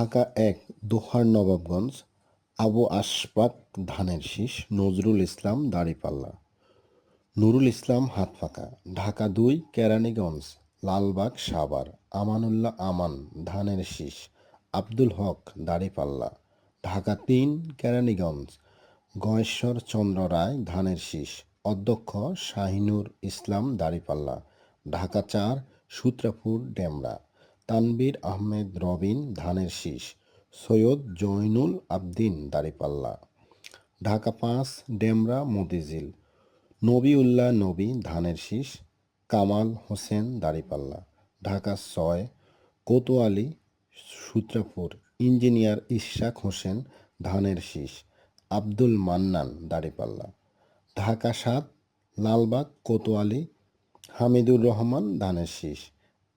ঢাকা ১ দোহার নবাবগঞ্জ আবু আশফাক ধানের শীষ নজরুল ইসলাম দাড়িপাল্লা নুরুল ইসলাম হাতপাখা। ঢাকা ২ কেরানীগঞ্জ লালবাগ সাভার আমানুল্লাহ আমান ধানের শীষ আব্দুল হক দাড়িপাল্লা। ঢাকা ৩ কেরানীগঞ্জ গয়েশ্বর চন্দ্র রায় ধানের শীষ অধ্যক্ষ শাহিনুর ইসলাম দাড়িপাল্লা। ঢাকা ৪ সূত্রাপুর ডেমরা তানবীর আহমেদ রবিন ধানের শীষ সৈয়দ জয়নুল আবদিন দাড়িপাল্লা। ঢাকা ৫ ডেমরা মতিঝিল নবীউল্লাহ নবী ধানের শীষ কামাল হোসেন দাড়িপাল্লা। ঢাকা ৬ কোতোয়ালি সূত্রাপুর ইঞ্জিনিয়ার ইশরাক হোসেন ধানের শীষ আব্দুল মান্নান দাড়িপাল্লা। ঢাকা ৭ লালবাগ কোতোয়ালি হামিদুর রহমান ধানের শীষ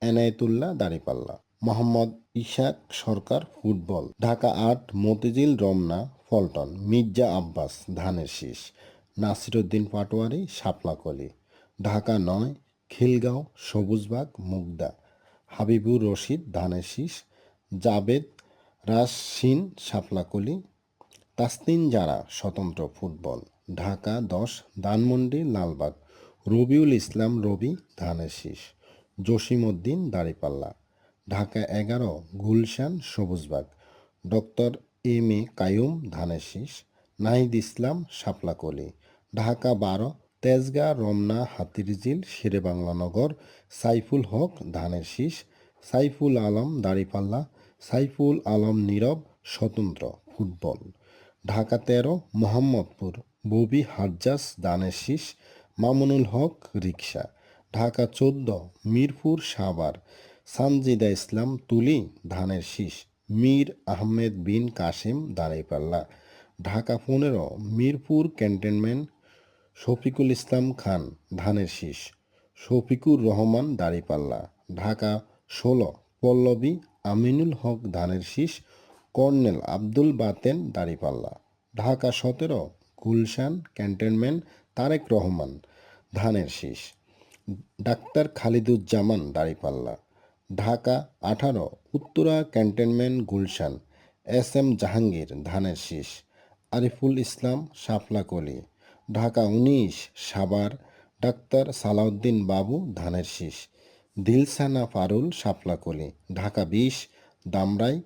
এনায়েতুল্লাহ দাড়িপাল্লা। মোহাম্মদ ইশাক সরকার ফুটবল। ঢাকা ৮ মতিঝিল রমনা ফলটন মির্জা আব্বাস ধানের শীষ নাসিরউদ্দিন পাটোয়ারি শাপলাকলি। ঢাকা ৯ খিলগাঁও সবুজবাগ মুগদা হাবিবুর রশিদ ধানের শীষ জাবেদ রাশিন শাপলাকলি। তাসনিন জারা স্বতন্ত্র ফুটবল। ঢাকা ১০ ধানমন্ডি লালবাগ রবিউল ইসলাম রবি ধানের শীষ জসিমউদ্দিন দাড়িপাল্লা। Dhaka ১১ Gulshan Sabujbagh doctor M A Qayyum ধানের শীষ নাহিদ ইসলাম শাপলাকলি। ঢাকা ১২ তেজগাঁ রমনা হাতিরঝিল শেরেবাংলানগর সাইফুল হক ধানের শীষ সাইফুল আলম দাড়িপাল্লা সাইফুল আলম নীরব স্বতন্ত্র ফুটবল। ঢাকা ১৩ মোহাম্মদপুর ববি হাজ্জাজ ধানের শীষ মামুনুল হক রিকশা। ঢাকা ১৪ মিরপুর সাভার সানজিদা ইসলাম তুলি ধানের শীষ মীর আহমেদ বিন কাসেম দাড়িপাল্লা। ঢাকা ১৫ মিরপুর ক্যান্টনমেন্ট শফিকুল ইসলাম খান ধানের শীষ শফিকুর রহমান দাড়িপাল্লা। ঢাকা ১৬ পল্লবী আমিনুল হক ধানের শীষ কর্নেল আব্দুল বাতেন দাড়িপাল্লা। ঢাকা ১৭ গুলশান ক্যান্টনমেন্ট তারেক রহমান ধানের শীষ ডাক্তার খালিদুজ্জামান দাড়িপাল্লা। Dhaka ১৮ Uttara cantonment Gulshan S M Jahangir ধানের শীষ আরিফুল ইসলাম শাপলাকলি। ঢাকা ১৯ সাভার ডাক্তার সালাউদ্দিন বাবু ধানের শীষ দিলসানা ফারুল শাপলাকলি। ঢাকা ২০ দামরাই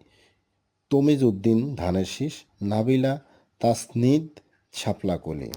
তমিজ উদ্দিন ধানের শীষ নাবিলা তাসনিদ শাপলাকলি।